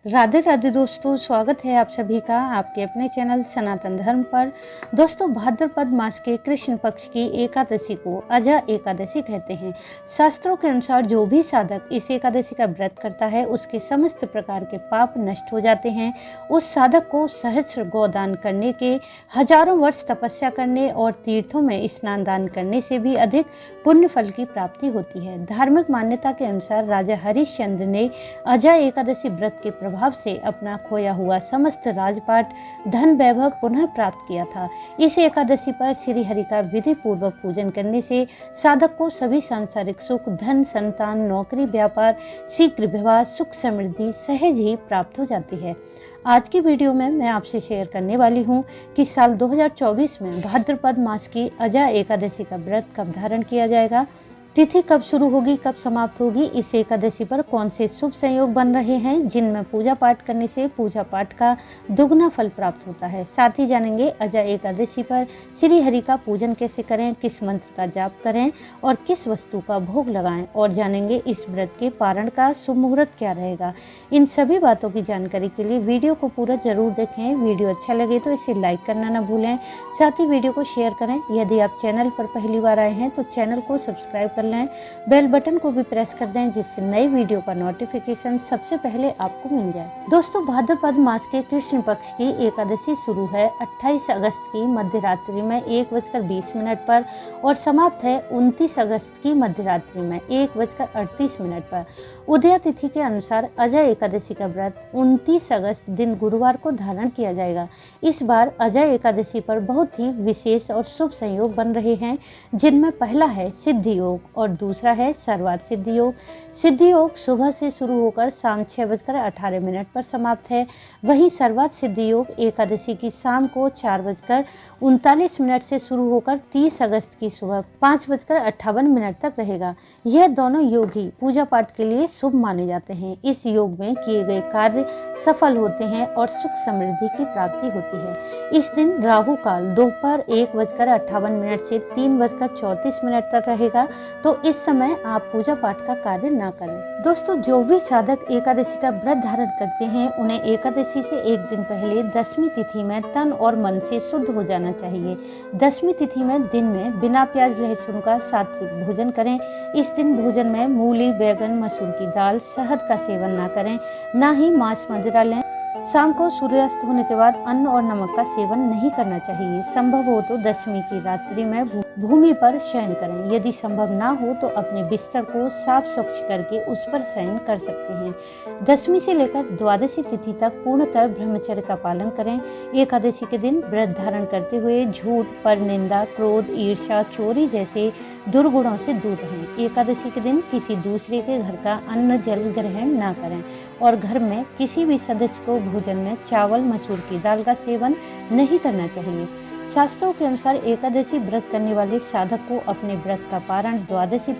राधे राधे दोस्तों, स्वागत है आप सभी का आपके अपने चैनल सनातन धर्म पर। दोस्तों, भाद्रपद मास के कृष्ण पक्ष की एकादशी को अजा एकादशी कहते हैं। शास्त्रों के अनुसार जो भी साधक इस एकादशी का व्रत करता है उसके समस्त प्रकार के पाप नष्ट हो जाते हैं। उस साधक को सहस्र गोदान करने के, हजारों वर्ष तपस्या करने और तीर्थों में स्नान दान करने से भी अधिक पुण्य फल की प्राप्ति होती है। धार्मिक मान्यता के अनुसार राजा हरिश्चंद्र ने अजा एकादशी व्रत के प्रभाव से अपना खोया हुआ समस्त राजपाट, धन वैभव पुनः प्राप्त किया था। इस एकादशी पर श्री हरि का विधि पूर्वक पूजन करने से साधक को सभी सांसारिक सुख, धन, संतान, नौकरी, व्यापार, शीघ्र विवाह, सुख समृद्धि सहज ही प्राप्त हो जाती है। आज की वीडियो में मैं आपसे शेयर करने वाली हूँ कि साल 2024 में भाद्रपद मास की अजा एकादशी का व्रत कब धारण किया जाएगा, तिथि कब शुरू होगी, कब समाप्त होगी, इस एकादशी पर कौन से शुभ संयोग बन रहे हैं जिनमें पूजा पाठ करने से पूजा पाठ का दुगना फल प्राप्त होता है। साथ ही जानेंगे अजा एकादशी पर श्री हरि का पूजन कैसे करें, किस मंत्र का जाप करें और किस वस्तु का भोग लगाएं, और जानेंगे इस व्रत के पारण का शुभ मुहूर्त क्या रहेगा। इन सभी बातों की जानकारी के लिए वीडियो को पूरा जरूर देखें। वीडियो अच्छा लगे तो इसे लाइक करना न भूलें, साथ ही वीडियो को शेयर करें। यदि आप चैनल पर पहली बार आए हैं तो चैनल को सब्सक्राइब कर लें, बेल बटन को भी प्रेस कर दें जिससे नई वीडियो का नोटिफिकेशन सबसे पहले आपको मिल जाए। दोस्तों, भाद्रपद मास के कृष्ण पक्ष की एकादशी शुरू है 28 अगस्त की मध्य रात्रि में 1:20 पर और समाप्त है 29 अगस्त की मध्य रात्रि में 1:38 पर। उदया तिथि के अनुसार अजा एकादशी का व्रत 29 अगस्त दिन गुरुवार को धारण किया जाएगा। इस बार अजा एकादशी पर बहुत ही विशेष और शुभ संयोग बन रहे हैं, जिनमें पहला है सिद्धि योग और दूसरा है सर्वार्थ सिद्धि योग। सिद्धि योग सुबह से शुरू होकर शाम 6:18 पर समाप्त है। वहीं सर्वार्थ सिद्धि योग एकादशी की शाम को 4:39 से शुरू होकर 30 अगस्त की सुबह 5:58 तक रहेगा। यह दोनों योग ही पूजा पाठ के लिए शुभ माने जाते हैं। इस योग में किए गए कार्य सफल होते हैं और सुख समृद्धि की प्राप्ति होती है। इस दिन राहु काल दोपहर 1:58 से 3:34 तक रहेगा, तो इस समय आप पूजा पाठ का कार्य ना करें। दोस्तों, जो भी साधक एकादशी का व्रत धारण करते हैं उन्हें एकादशी से एक दिन पहले दसवीं तिथि में तन और मन से शुद्ध हो जाना चाहिए। दसवीं तिथि में दिन में बिना प्याज लहसुन का सात्विक भोजन करें। इस दिन भोजन में मूली, बैगन, मसूर की दाल, शहद का सेवन ना करें, ना ही मांस मदिरा लें। शाम को सूर्यास्त होने के बाद अन्न और नमक का सेवन नहीं करना चाहिए। संभव हो तो दसवीं की रात्रि में भूमि पर शयन करें। यदि संभव ना हो तो अपने बिस्तर को साफ स्वच्छ करके उस पर शयन कर सकते हैं। दसवीं से लेकर द्वादशी तिथि तक पूर्णतः ब्रह्मचर्य का पालन करें। एकादशी के दिन व्रत धारण करते हुए झूठ, परनिंदा, क्रोध, ईर्ष्या, चोरी जैसे दुर्गुणों से दूर रहें। एकादशी के दिन किसी दूसरे के घर का अन्न जल ग्रहण ना करें और घर में किसी भी सदस्य को भोजन में चावल, मसूर की दाल का सेवन नहीं करना चाहिए। शास्त्रों के अनुसार एकादशी व्रत करने वाले साधक को अपने व्रत का पारण द्वादशी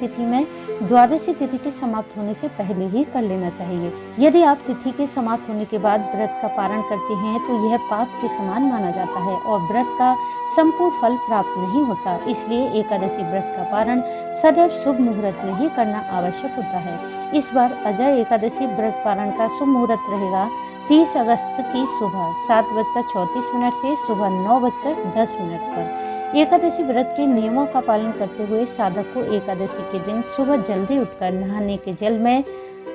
तिथि के समाप्त होने से पहले ही कर लेना चाहिए। यदि आप तिथि के समाप्त होने के बाद व्रत का पारण करते हैं तो यह पाप के समान माना जाता है और व्रत का संपूर्ण फल प्राप्त नहीं होता। इसलिए एकादशी व्रत का पारण सदैव शुभ मुहूर्त में ही करना आवश्यक होता है। इस बार अजा एकादशी व्रत पारण का शुभ मुहूर्त रहेगा 30 अगस्त की सुबह 7:34 से सुबह 9:10 पर। एकादशी व्रत के नियमों का पालन करते हुए साधक को एकादशी के दिन सुबह जल्दी उठकर नहाने के जल में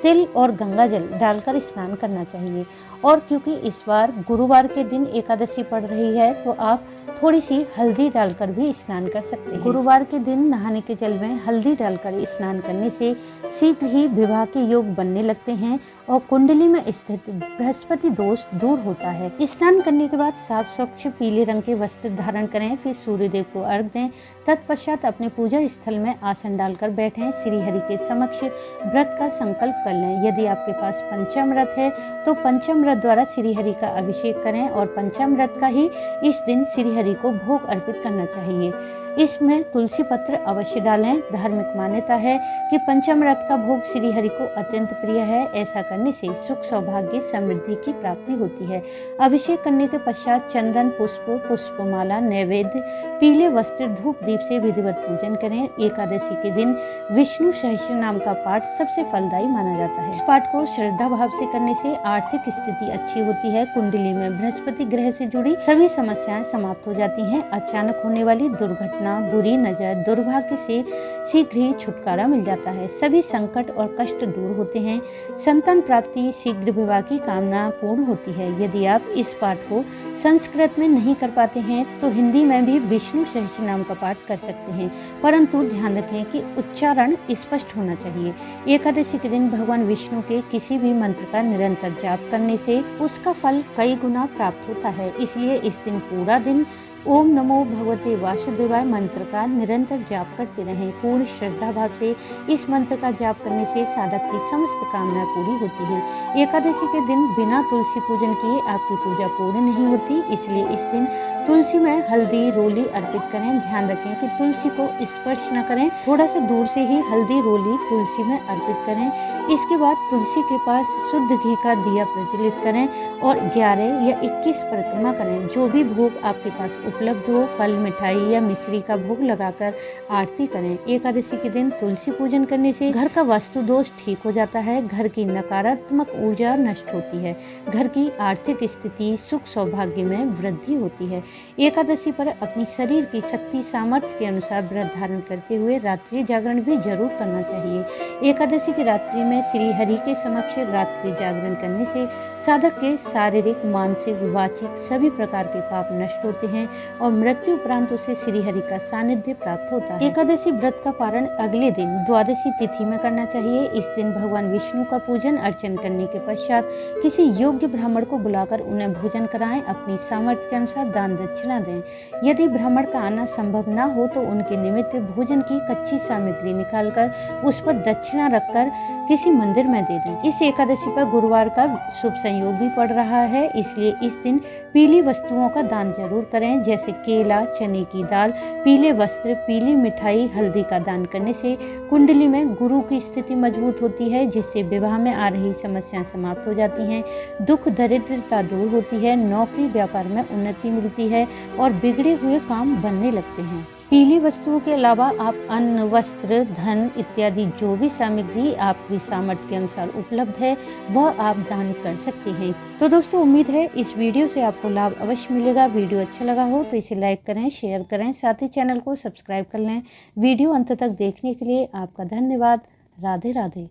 तिल और गंगा जल डालकर स्नान करना चाहिए। और क्योंकि इस बार गुरुवार के दिन एकादशी पड़ रही है तो आप थोड़ी सी हल्दी डालकर भी स्नान कर सकते हैं। गुरुवार के दिन नहाने के जल में हल्दी डालकर स्नान करने से शीघ्र ही विवाह के योग बनने लगते हैं और कुंडली में स्थित बृहस्पति दोष दूर होता है। स्नान करने के बाद साफ स्वच्छ पीले रंग के वस्त्र धारण करें, फिर सूर्यदेव को अर्घ दें। तत्पश्चात अपने पूजा स्थल में आसन डालकर बैठें। श्री हरि के समक्ष व्रत का संकल्प कर लें। यदि आपके पास पंचामृत है तो पंचामृत द्वारा श्री हरि का अभिषेक करें और पंचामृत का ही इस दिन श्री हरि को भोग अर्पित करना चाहिए। इसमें तुलसी पत्र अवश्य डालें। धार्मिक मान्यता है कि पंचामृत का भोग श्री हरि को अत्यंत प्रिय है। ऐसा करने से सुख, सौभाग्य, समृद्धि की प्राप्ति होती है। अभिषेक करने के पश्चात चंदन, पुष्प, पुष्पमाला, नैवेद्य, पीले वस्त्र, धूप दीप से विधिवत पूजन करें। एकादशी के दिन विष्णु सहस्त्र नाम का पाठ सबसे फलदायी माना जाता है। इस पाठ को श्रद्धा भाव से करने से आर्थिक स्थिति अच्छी होती है। कुंडली में बृहस्पति ग्रह से जुड़ी सभी समस्याएं समाप्त हो जाती हैं। अचानक होने वाली दुर्घटना, बुरी नजर, दुर्भाग्य से शीघ्र ही छुटकारा मिल जाता है। सभी संकट और कष्ट दूर होते हैं। संतान प्राप्ति, शीघ्र विवाह की कामना पूर्ण होती है। यदि आप इस पाठ को संस्कृत में नहीं कर पाते हैं तो हिंदी में भी विष्णु सहस्त्र नाम का पाठ कर सकते हैं, परंतु ध्यान रखें कि उच्चारण स्पष्ट होना चाहिए। एकादशी के दिन भगवान विष्णु के किसी भी मंत्र का निरंतर जाप करने से उसका फल कई गुना प्राप्त होता है। इसलिए इस दिन पूरा दिन ओम नमो भगवते वासुदेवाय मंत्र का निरंतर जाप करते रहें। पूर्ण श्रद्धा भाव से इस मंत्र का जाप करने से साधक की समस्त कामनाएं पूरी होती है। एकादशी के दिन बिना तुलसी पूजन किए आपकी पूजा पूर्ण नहीं होती, इसलिए इस दिन तुलसी में हल्दी, रोली अर्पित करें। ध्यान रखें कि तुलसी को स्पर्श न करें, थोड़ा सा दूर से ही हल्दी, रोली तुलसी में अर्पित करें। इसके बाद तुलसी के पास शुद्ध घी का दिया प्रज्वलित करें और 11 या 21 परिक्रमा करें। जो भी भोग आपके पास उपलब्ध हो, फल, मिठाई या मिश्री का भोग लगाकर आरती करें। एकादशी के दिन तुलसी पूजन करने से घर का वास्तु दोष ठीक हो जाता है, घर की नकारात्मक ऊर्जा नष्ट होती है, घर की आर्थिक स्थिति, सुख, सौभाग्य में वृद्धि होती है। एकादशी पर अपनी शरीर की शक्ति, सामर्थ्य के अनुसार व्रत धारण करते हुए रात्रि जागरण भी जरूर करना चाहिए। एकादशी की रात्रि में श्री हरि के समक्ष रात्रि जागरण करने से साधक के शारीरिक, मानसिक, वाचिक सभी प्रकार के पाप नष्ट होते हैं और मृत्यु उपरांत उसे श्री हरि का सानिध्य प्राप्त होता है। एकादशी व्रत का पारण अगले दिन द्वादशी तिथि में करना चाहिए। इस दिन भगवान विष्णु का पूजन अर्चन करने के पश्चात किसी योग्य ब्राह्मण को बुलाकर उन्हें भोजन कराएं। अपनी सामर्थ्य के अनुसार दान दक्षिणा दें। यदि ब्राह्मण का आना संभव न हो तो उनके निमित्त भोजन की कच्ची सामग्री निकालकर उस पर दक्षिणा रखकर किसी मंदिर में दे दें। इस एकादशी पर गुरुवार का शुभ संयोग भी पड़ रहा है, इसलिए इस दिन पीली वस्तुओं का दान जरूर करें, जैसे केला, चने की दाल, पीले वस्त्र, पीली मिठाई, हल्दी का दान करने से कुंडली में गुरु की स्थिति मजबूत होती है, जिससे विवाह में आ रही समस्याएं समाप्त हो जाती हैं, दुख दरिद्रता दूर होती है, नौकरी व्यापार में उन्नति मिलती है और बिगड़े हुए काम बनने लगते हैं। पीली वस्तुओं के अलावा आप अन्न, वस्त्र, धन इत्यादि जो भी सामग्री आपकी सामर्थ्य के अनुसार उपलब्ध है वह आप दान कर सकते हैं। तो दोस्तों, उम्मीद है इस वीडियो से आपको लाभ अवश्य मिलेगा। वीडियो अच्छा लगा हो तो इसे लाइक करें, शेयर करें, साथ ही चैनल को सब्सक्राइब कर लें। वीडियो अंत तक देखने के लिए आपका धन्यवाद। राधे राधे।